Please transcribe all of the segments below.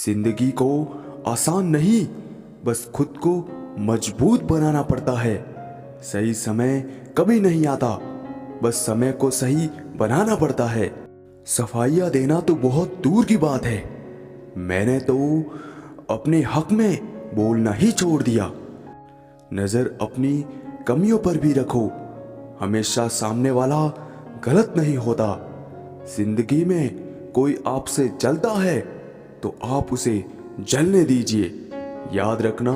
जिंदगी को आसान नहीं, बस खुद को मजबूत बनाना पड़ता है। सही समय कभी नहीं आता, बस समय को सही बनाना पड़ता है। सफाइयाँ देना तो बहुत दूर की बात है, मैंने तो अपने हक में बोलना ही छोड़ दिया। नजर अपनी कमियों पर भी रखो, हमेशा सामने वाला गलत नहीं होता। जिंदगी में कोई आपसे जलता है तो आप उसे जलने दीजिए। याद रखना,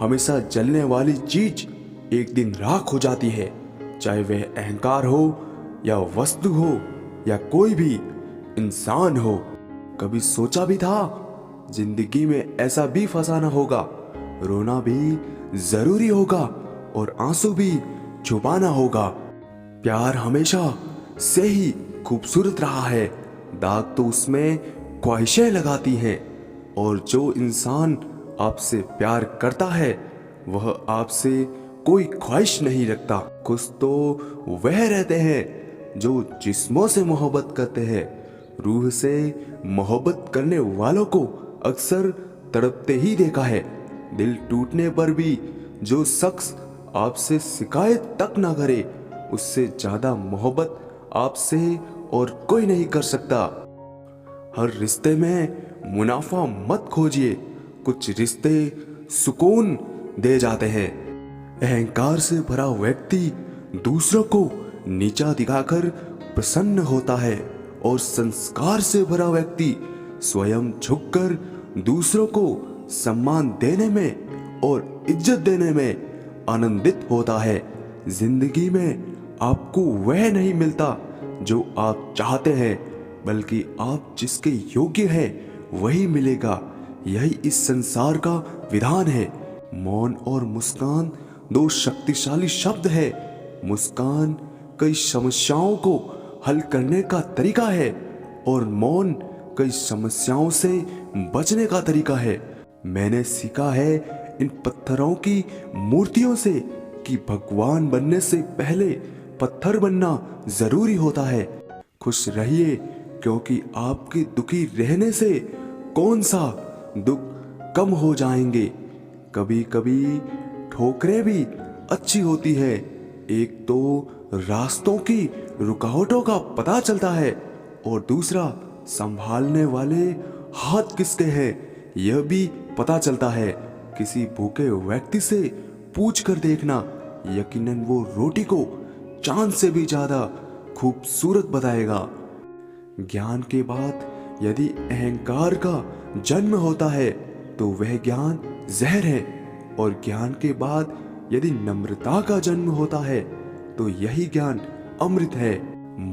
हमेशा जलने वाली चीज एक दिन राख हो जाती है, चाहे वह अहंकार हो या वस्तु हो या कोई भी इंसान हो। कभी सोचा भी था जिंदगी में ऐसा भी फसाना होगा, रोना भी जरूरी होगा और आंसू भी छुपाना होगा। प्यार हमेशा से ही खूबसूरत रहा है, दाग तो उसमें ख्वाहिशें लगाती हैं। और जो इंसान आपसे प्यार करता है वह आपसे कोई ख्वाहिश नहीं रखता। कुछ तो वह रहते हैं जो जिस्मों से मोहब्बत करते हैं, रूह से मोहब्बत करने वालों को अक्सर तड़पते ही देखा है। दिल टूटने पर भी जो शख्स आपसे शिकायत तक ना करे, उससे ज्यादा मोहब्बत आपसे और कोई नहीं कर सकता। हर रिश्ते में मुनाफा मत खोजिए, कुछ रिश्ते सुकून दे जाते हैं। अहंकार से भरा व्यक्ति दूसरों को नीचा दिखाकर प्रसन्न होता है और संस्कार से भरा व्यक्ति स्वयं झुककर दूसरों को सम्मान देने में और इज्जत देने में आनंदित होता है। जिंदगी में आपको वह नहीं मिलता जो आप चाहते हैं, बल्कि आप जिसके योग्य हैं वही मिलेगा। यही इस संसार का विधान है। मौन और मुस्कान दो शक्तिशाली शब्द है। मुस्कान कई समस्याओं को हल करने का तरीका है और मौन कई समस्याओं से बचने का तरीका है। मैंने सीखा है इन पत्थरों की मूर्तियों से कि भगवान बनने से पहले पत्थर बनना जरूरी होता है। खुश रहिए, क्योंकि आपके दुखी रहने से कौन सा दुख कम हो जाएंगे। कभी कभी ठोकरें भी अच्छी होती है, एक तो रास्तों की रुकावटों का पता चलता है और दूसरा संभालने वाले हाथ किसके हैं यह भी पता चलता है। किसी भूखे व्यक्ति से पूछ कर देखना, यकीनन वो रोटी को चांद से भी ज्यादा खूबसूरत बताएगा। ज्ञान के बाद यदि अहंकार का जन्म होता है तो वह ज्ञान जहर है, और ज्ञान के बाद यदि नम्रता का जन्म होता है तो यही ज्ञान अमृत है।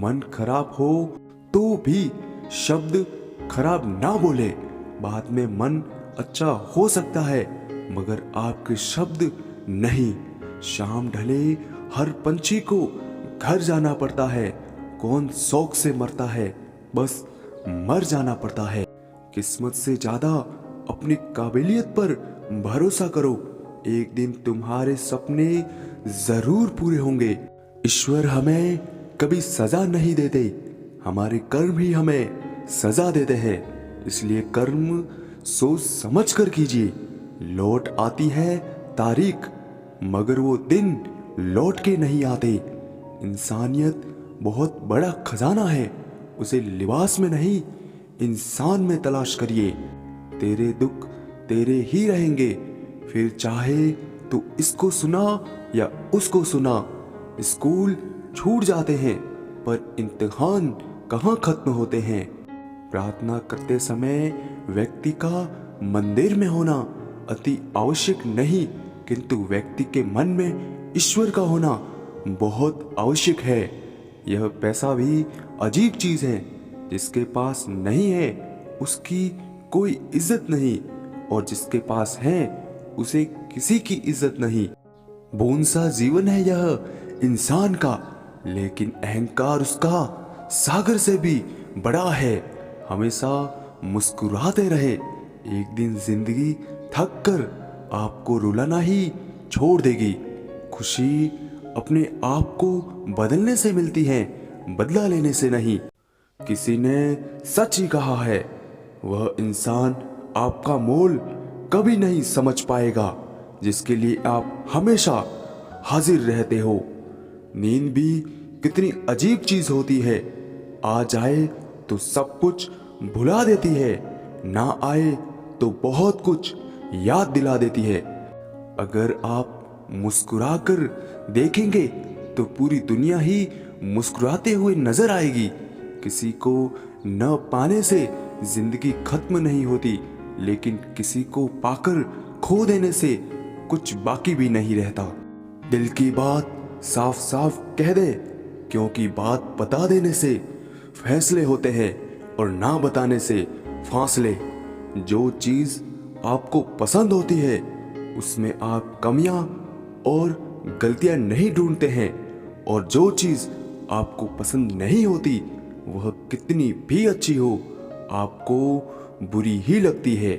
मन खराब हो तो भी शब्द खराब ना बोले, बाद में मन अच्छा हो सकता है मगर आपके शब्द नहीं। शाम ढले हर पंछी को घर जाना पड़ता है, कौन शौक से मरता है, बस मर जाना पड़ता है। किस्मत से ज्यादा अपनी काबिलियत पर भरोसा करो, एक दिन तुम्हारे सपने जरूर पूरे होंगे। ईश्वर हमें कभी सजा नहीं देते, हमारे कर्म ही हमें सजा देते हैं। इसलिए कर्म सोच समझ कर कीजिए। लौट आती है तारीख, मगर वो दिन लौट के नहीं आते। इंसानियत बहुत बड़ा खजाना है, उसे लिबास में नहीं इंसान में तलाश करिए। तेरे दुख तेरे ही रहेंगे, फिर चाहे तो इसको सुना या उसको सुना। स्कूल छूट जाते हैं पर इम्तिहान कहाँ खत्म होते हैं। प्रार्थना करते समय व्यक्ति का मंदिर में होना अति आवश्यक नहीं, किंतु व्यक्ति के मन में ईश्वर का होना बहुत आवश्यक है। यह पैसा भी अजीब चीज है, जिसके पास नहीं है उसकी कोई इज्जत नहीं, और जिसके पास है उसे किसी की इज्जत नहीं। बूंद सा जीवन है यह इंसान का, लेकिन अहंकार उसका सागर से भी बड़ा है। हमेशा मुस्कुराते रहे, एक दिन जिंदगी थक कर आपको रुलाना ही छोड़ देगी। खुशी अपने आप को बदलने से मिलती है, बदला लेने से नहीं। किसी ने सच ही कहा है, वह इंसान आपका मोल कभी नहीं समझ पाएगा, जिसके लिए आप हमेशा हाजिर रहते हो। नींद भी कितनी अजीब चीज होती है, आ जाए तो सब कुछ भुला देती है, ना आए तो बहुत कुछ याद दिला देती है। अगर आप मुस्कुराकर देखेंगे तो पूरी दुनिया ही मुस्कुराते हुए नजर आएगी। किसी को न पाने से जिंदगी खत्म नहीं होती, लेकिन किसी को पाकर खो देने से कुछ बाकी भी नहीं रहता। दिल की बात साफ साफ कह दे, क्योंकि बात बता देने से फैसले होते हैं और ना बताने से फासले। जो चीज आपको पसंद होती है उसमें आप कमियां और गलतियां नहीं ढूंढते हैं, और जो चीज आपको पसंद नहीं होती वह कितनी भी अच्छी हो आपको बुरी ही लगती है।